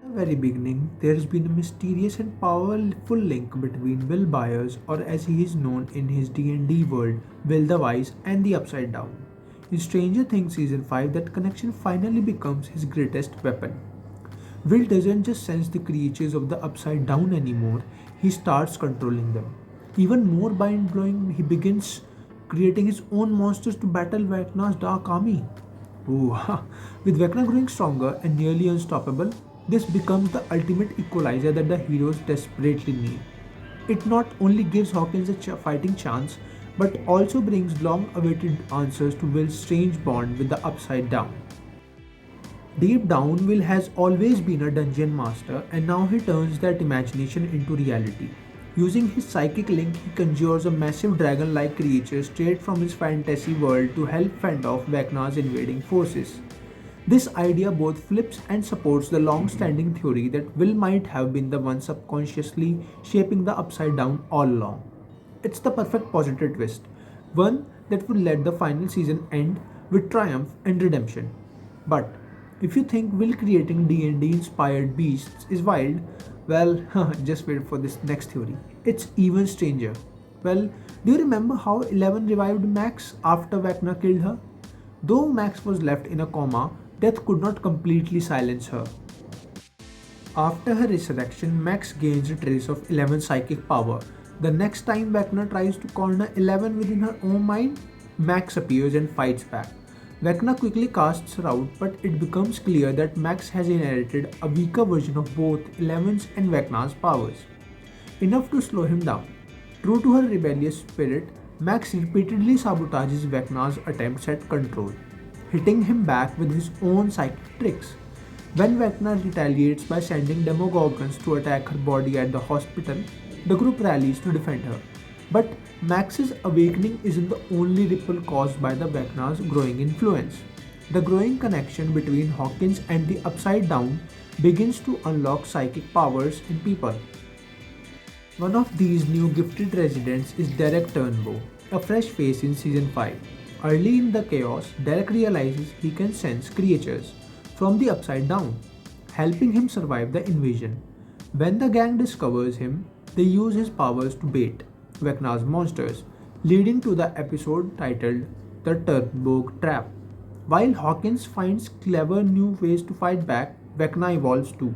the very beginning, there has been a mysterious and powerful link between Will Byers, or as he is known in his D&D world, Will the Wise, and the Upside Down. In Stranger Things Season 5, that connection finally becomes his greatest weapon. Will doesn't just sense the creatures of the Upside Down anymore, he starts controlling them. Even more mind blowing, he begins creating his own monsters to battle Vecna's dark army. Ooh, with Vecna growing stronger and nearly unstoppable, this becomes the ultimate equalizer that the heroes desperately need. It not only gives Hawkins a fighting chance, but also brings long awaited answers to Will's strange bond with the Upside Down. Deep down, Will has always been a dungeon master, and now he turns that imagination into reality. Using his psychic link, he conjures a massive dragon like creature straight from his fantasy world to help fend off Vecna's invading forces. This idea both flips and supports the long standing theory that Will might have been the one subconsciously shaping the Upside Down all along. It's the perfect positive twist, one that would let the final season end with triumph and redemption. But if you think Will creating D&D inspired beasts is wild, well, just wait for this next theory. It's even stranger. Well, do you remember how Eleven revived Max after Vecna killed her? Though Max was left in a coma, death could not completely silence her. After her resurrection, Max gains a trace of Eleven's psychic power. The next time Vecna tries to corner Eleven within her own mind, Max appears and fights back. Vecna quickly casts her out, but it becomes clear that Max has inherited a weaker version of both Eleven's and Vecna's powers, enough to slow him down. True to her rebellious spirit, Max repeatedly sabotages Vecna's attempts at control, hitting him back with his own psychic tricks. When Vecna retaliates by sending Demogorgons to attack her body at the hospital, the group rallies to defend her. But Max's awakening isn't the only ripple caused by the Vecna's growing influence. The growing connection between Hawkins and the Upside Down begins to unlock psychic powers in people. One of these new gifted residents is Derek Turnbow, a fresh face in season 5. Early in the chaos, Derek realizes he can sense creatures from the Upside Down, helping him survive the invasion. When the gang discovers him, they use his powers to bait Vecna's monsters, leading to the episode titled The Turnbow Trap. While Hawkins finds clever new ways to fight back, Vecna evolves too.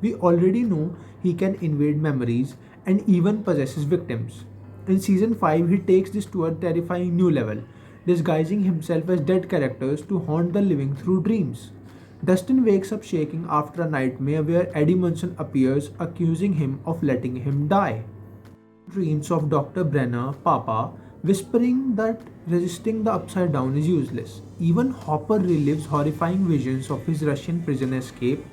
We already know he can invade memories and even possesses victims. In season 5, he takes this to a terrifying new level, disguising himself as dead characters to haunt the living through dreams. Dustin wakes up shaking after a nightmare where Eddie Munson appears, accusing him of letting him die. Dreams of Dr. Brenner, Papa, whispering that resisting the Upside Down is useless. Even Hopper relives horrifying visions of his Russian prison escape,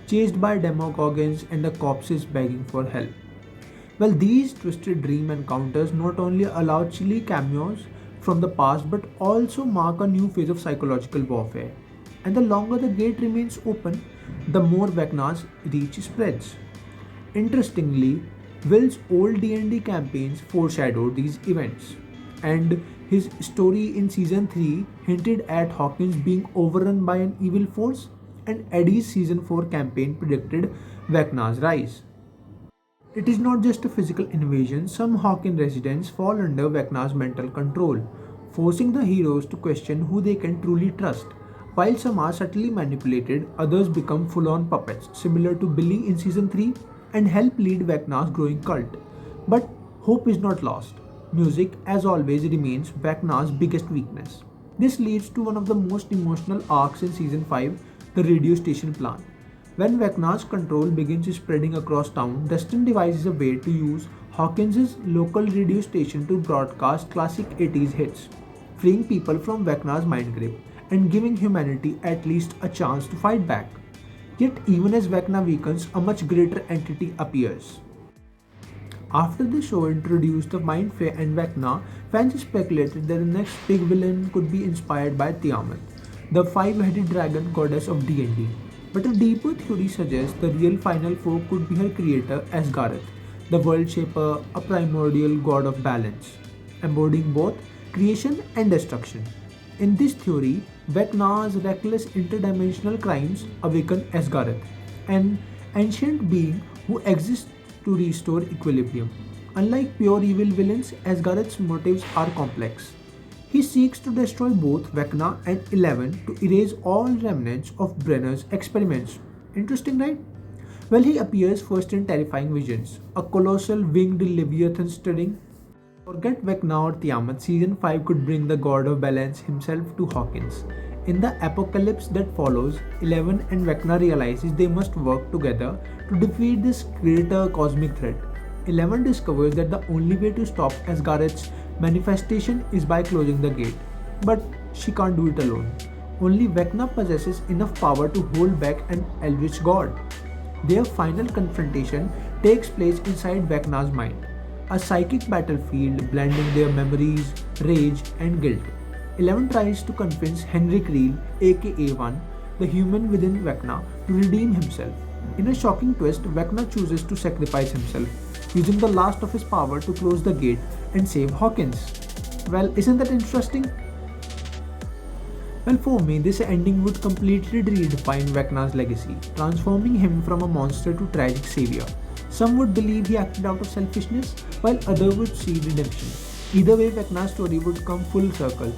chased by demogorgons and the corpses begging for help. Well, these twisted dream encounters not only allow chilly cameos from the past but also mark a new phase of psychological warfare. And the longer the gate remains open, the more Vecna's reach spreads. Interestingly, Will's old D&D campaigns foreshadowed these events, and his story in season 3 hinted at Hawkins being overrun by an evil force, and Eddie's season 4 campaign predicted Vecna's rise. It is not just a physical invasion, some Hawkins residents fall under Vecna's mental control, forcing the heroes to question who they can truly trust. While some are subtly manipulated, others become full on puppets, similar to Billy in season 3, and help lead Vecna's growing cult. But hope is not lost. Music, as always, remains Vecna's biggest weakness. This leads to one of the most emotional arcs in season 5, the radio station plan. When Vecna's control begins spreading across town, Dustin devises a way to use Hawkins' local radio station to broadcast classic 80s hits, freeing people from Vecna's mind grip and giving humanity at least a chance to fight back. Yet, even as Vecna weakens, a much greater entity appears. After the show introduced the Mind Flayer and Vecna, fans speculated that the next big villain could be inspired by Tiamat, the five-headed dragon goddess of D&D. But a deeper theory suggests the real final foe could be her creator Asgareth, the world shaper, a primordial god of balance, embodying both creation and destruction. In this theory, Vecna's reckless interdimensional crimes awaken Asgareth, and ancient being who exists to restore equilibrium. Unlike pure evil villains, Asgard's motives are complex. He seeks to destroy both Vecna and Eleven to erase all remnants of Brenner's experiments. Interesting, right? Well, he appears first in terrifying visions, a colossal winged leviathan stirring. Forget Vecna or Tiamat, season 5 could bring the god of balance himself to Hawkins. In the apocalypse that follows, Eleven and Vecna realizes they must work together to defeat this greater cosmic threat. Eleven discovers that the only way to stop Asgard's manifestation is by closing the gate. But she can't do it alone. Only Vecna possesses enough power to hold back an eldritch god. Their final confrontation takes place inside Vecna's mind, a psychic battlefield blending their memories, rage, and guilt. Eleven tries to convince Henry Creel, aka One, the human within Vecna, to redeem himself. In a shocking twist, Vecna chooses to sacrifice himself, using the last of his power to close the gate and save Hawkins. Well, isn't that interesting? Well, for me, this ending would completely redefine Vecna's legacy, transforming him from a monster to tragic savior. Some would believe he acted out of selfishness, while others would see redemption. Either way, Vecna's story would come full circle.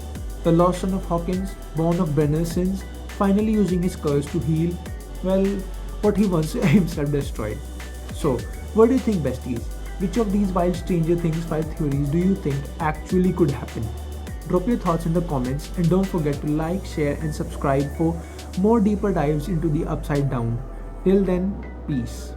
The lost son of Hawkins, born of Brenner's sins, finally using his curse to heal, well, what he once himself destroyed. So, what do you think, besties? Which of these wild Stranger Things 5 theories do you think actually could happen? Drop your thoughts in the comments and don't forget to like, share and subscribe for more deeper dives into the Upside Down. Till then, peace.